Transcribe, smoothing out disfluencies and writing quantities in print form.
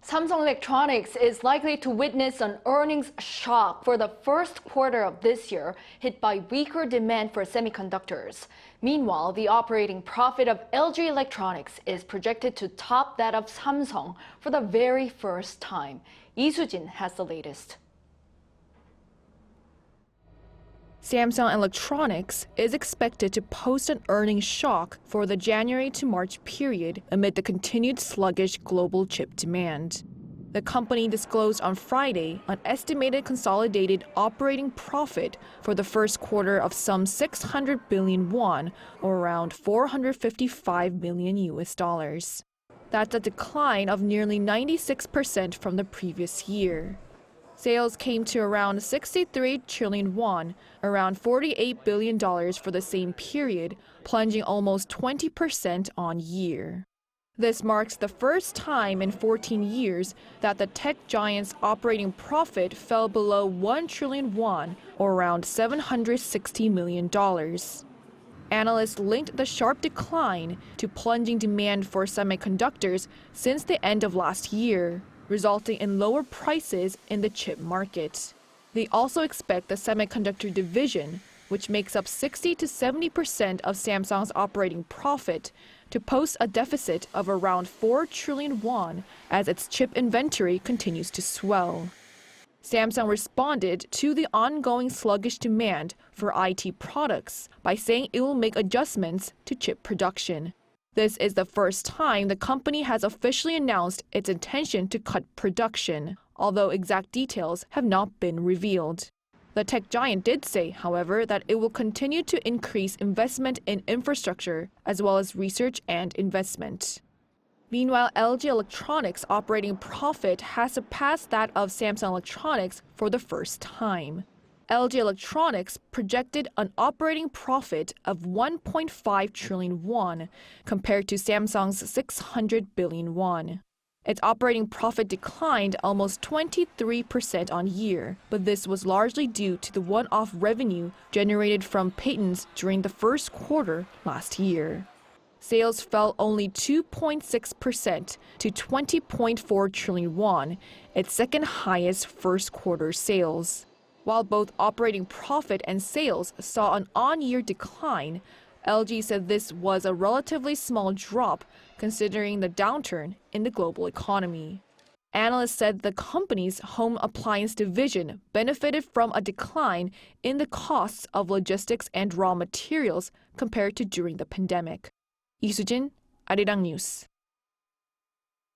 Samsung Electronics is likely to witness an earnings shock for the first quarter of this year, hit by weaker demand for semiconductors. Meanwhile, the operating profit of LG Electronics is projected to top that of Samsung for the very first time. Soo-jin has the latest. Samsung Electronics is expected to post an earnings shock for the January to March period amid the continued sluggish global chip demand. The company disclosed on Friday an estimated consolidated operating profit for the first quarter of some 600 billion won, or around $455 million. That's a decline of nearly 96% from the previous year. Sales came to around 63 trillion won, around $48 billion for the same period, plunging almost 20% on year. This marks the first time in 14 years that the tech giant's operating profit fell below 1 trillion won, or around $760 million. Analysts linked the sharp decline to plunging demand for semiconductors since the end of last year, resulting in lower prices in the chip market. They also expect the semiconductor division, which makes up 60 to 70% of Samsung's operating profit, to post a deficit of around 4 trillion won as its chip inventory continues to swell. Samsung responded to the ongoing sluggish demand for IT products by saying it will make adjustments to chip production. This is the first time the company has officially announced its intention to cut production, although exact details have not been revealed. The tech giant did say, however, that it will continue to increase investment in infrastructure as well as research and investment. Meanwhile, LG Electronics' operating profit has surpassed that of Samsung Electronics for the first time. LG Electronics projected an operating profit of 1.5 trillion won compared to Samsung's 600 billion won. Its operating profit declined almost 23% on year, but this was largely due to the one-off revenue generated from patents during the first quarter last year. Sales fell only 2.6% to 20.4 trillion won, its second highest first quarter sales. While both operating profit and sales saw an on-year decline, LG said this was a relatively small drop considering the downturn in the global economy. Analysts said the company's home appliance division benefited from a decline in the costs of logistics and raw materials compared to during the pandemic. Soo-jin, Arirang News.